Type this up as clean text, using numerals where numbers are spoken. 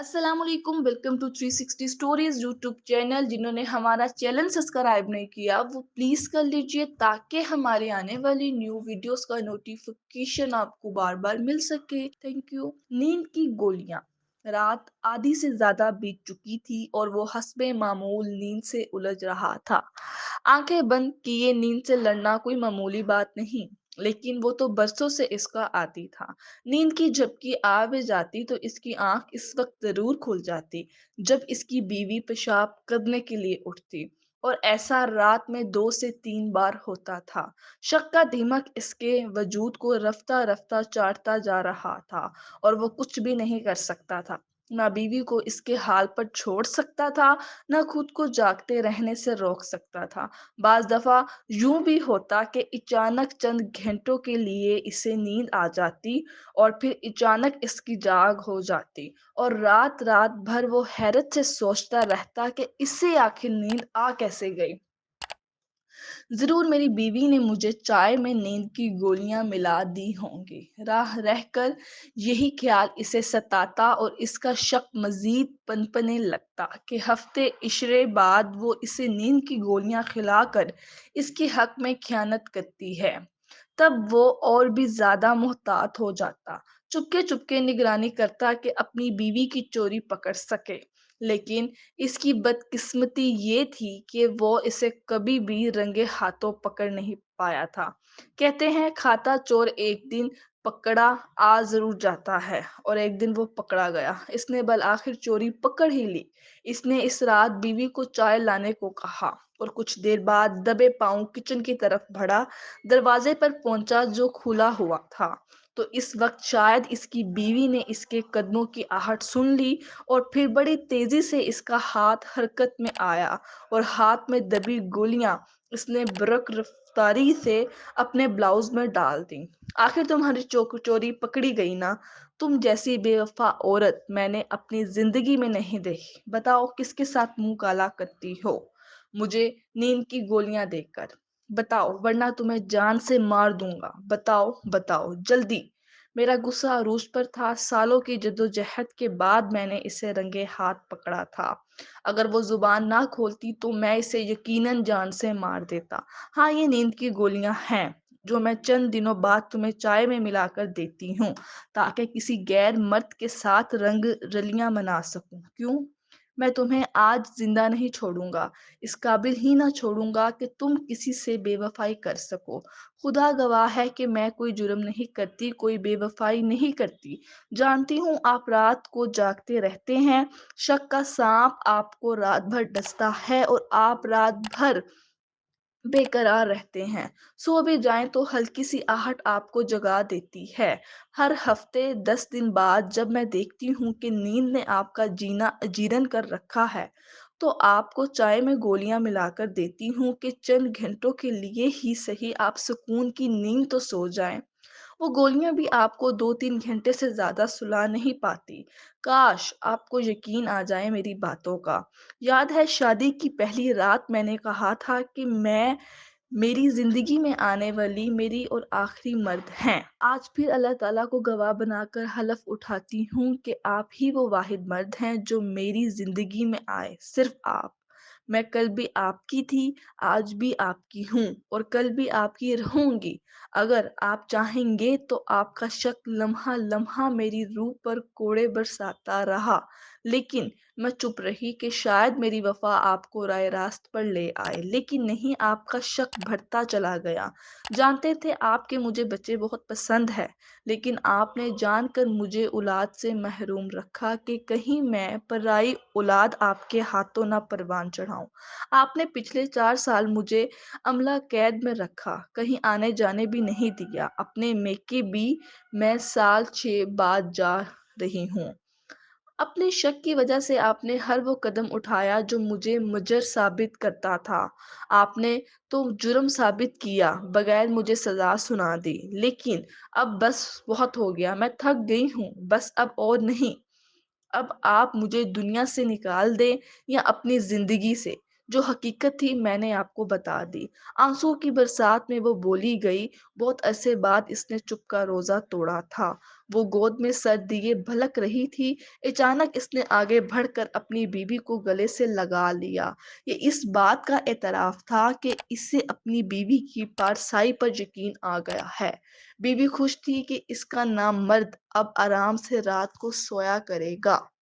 अस्सलाम वालेकुम, welcome to 360 stories YouTube channel. जिन्होंने हमारा चैनल सब्सक्राइब नहीं किया वो प्लीज कर लीजिए ताकि हमारे आने वाली न्यू वीडियोस का नोटिफिकेशन आपको बार बार मिल सके। Thank you. नींद की गोलियां। रात आधी से ज्यादा बीत चुकी थी और वो हस्बे मामूल नींद से उलझ रहा था। आंखें बंद किए नींद से लड़ना कोई मामूली बात नहीं, लेकिन वो तो बरसों से इसका आदी था। नींद की झपकी आ भी जाती तो इसकी आंख इस वक्त जरूर खुल जाती जब इसकी बीवी पेशाब करने के लिए उठती, और ऐसा रात में 2 से 3 बार होता था। शक का दीमक इसके वजूद को रफ्ता रफ्ता चाटता जा रहा था और वो कुछ भी नहीं कर सकता था। ना बीवी को इसके हाल पर छोड़ सकता था, ना खुद को जागते रहने से रोक सकता था। बाज दफा यूं भी होता कि अचानक चंद घंटों के लिए इसे नींद आ जाती और फिर अचानक इसकी जाग हो जाती और रात रात भर वो हैरत से सोचता रहता कि इससे आखिर नींद आ कैसे गई। जरूर मेरी बीवी ने मुझे चाय में नींद की गोलियां मिला दी होंगी। राह रहकर यही ख्याल इसे सताता और इसका शक मजीद पनपने लगता कि हफ्ते इशरे बाद वो इसे नींद की गोलियां खिलाकर इसके हक में खयानत करती है। तब वो और भी ज्यादा मुहतात हो जाता, चुपके चुपके निगरानी करता कि अपनी बीवी की चोरी पकड़ सके। लेकिन इसकी बदकिस्मती ये थी कि वो इसे कभी भी रंगे हाथों पकड़ नहीं पाया था। कहते हैं खाता चोर एक दिन पकड़ा आ जरूर जाता है, और एक दिन वो पकड़ा गया। इसने बल आखिर चोरी पकड़ ही ली। इसने इस रात बीवी को चाय लाने को कहा और कुछ देर बाद दबे पांव किचन की तरफ बढ़ा। दरवाजे पर पहुंचा जो खुला हुआ था, तो इस वक्त शायद इसकी बीवी ने इसके कदमों की आहट सुन ली और फिर बड़ी तेजी से इसका हाथ हरकत में आया और हाथ में दबी गोलियां इसने बरक रफ्तारी से अपने ब्लाउज में डाल दी। आखिर तुम्हारी चोरी पकड़ी गई ना। तुम जैसी बेवफा औरत मैंने अपनी जिंदगी में नहीं देखी। बताओ किसके साथ मुंह काला करती हो मुझे नींद की गोलियां देकर। बताओ वरना तुम्हें जान से मार दूंगा। बताओ बताओ जल्दी। मेरा गुस्सा अरूज पर था। सालों की जद्दोजहद के बाद मैंने इसे रंगे हाथ पकड़ा था। अगर वो जुबान ना खोलती तो मैं इसे यकीनन जान से मार देता। हाँ, ये नींद की गोलियां हैं जो मैं चंद दिनों बाद तुम्हें चाय में मिलाकर देती हूँ ताकि किसी गैर मर्द के साथ रंग रलियां मना सकूं। क्यों? मैं तुम्हें आज जिंदा नहीं छोड़ूंगा, इस काबिल ही ना छोड़ूंगा कि तुम किसी से बेवफाई कर सको। खुदा गवाह है कि मैं कोई जुर्म नहीं करती, कोई बेवफाई नहीं करती। जानती हूँ आप रात को जागते रहते हैं, शक का सांप आपको रात भर डसता है और आप रात भर बेकरार रहते हैं। सो भी जाएं तो हल्की सी आहट आपको जगा देती है। हर हफ्ते 10 दिन बाद जब मैं देखती हूँ कि नींद ने आपका जीना अजीरन कर रखा है, तो आपको चाय में गोलियां मिलाकर देती हूँ कि चंद घंटों के लिए ही सही आप सुकून की नींद तो सो जाएं। वो गोलियां भी आपको 2-3 घंटे से ज्यादा सुला नहीं पाती। काश आपको यकीन आ जाए मेरी बातों का। याद है शादी की पहली रात मैंने कहा था कि मैं मेरी जिंदगी में आने वाली मेरी और आखिरी मर्द हैं। आज फिर अल्लाह ताला को गवाह बनाकर हलफ उठाती हूँ कि आप ही वो वाहिद मर्द हैं जो मेरी जिंदगी में आए, सिर्फ आप। मैं कल भी आपकी थी, आज भी आपकी हूँ और कल भी आपकी रहूंगी। अगर आप चाहेंगे तो आपका शक लम्हा लम्हा मेरी रूह पर कोड़े बरसाता रहा, लेकिन मैं चुप रही कि शायद मेरी वफा आपको राय रास्त पर ले आए। लेकिन नहीं, आपका शक बढ़ता चला गया। जानते थे आपके मुझे बच्चे बहुत पसंद है, लेकिन आपने जानकर मुझे औलाद से महरूम रखा कि कहीं मैं पराई औलाद आपके हाथों ना परवान चढ़ाऊं। आपने पिछले 4 साल मुझे अमला कैद में रखा, कहीं आने जाने भी नहीं दिया। अपने मेके भी मैं साल 6 बाद जा रही हूँ। अपने शक की वजह से आपने हर वो कदम उठाया जो मुझे मुजर साबित करता था। आपने तो जुर्म साबित किया बगैर मुझे सजा सुना दी। लेकिन अब बस बहुत हो गया, मैं थक गई हूँ। बस अब और नहीं। अब आप मुझे दुनिया से निकाल दें या अपनी जिंदगी से। جو حقیقت تھی میں نے آپ کو بتا دی۔ آنسوؤں کی برسات میں وہ بولی گئی، بہت عرصے بعد اس نے چپ کا روزہ توڑا تھا۔ وہ گود میں سر دیے بھلک رہی تھی، اچانک اس نے آگے بڑھ کر اپنی بیوی کو گلے سے لگا لیا۔ یہ اس بات کا اعتراف تھا کہ اسے اپنی بیوی کی پارسائی پر یقین آ گیا ہے۔ بیوی خوش تھی کہ اس کا نام مرد اب آرام سے رات کو سویا کرے گا۔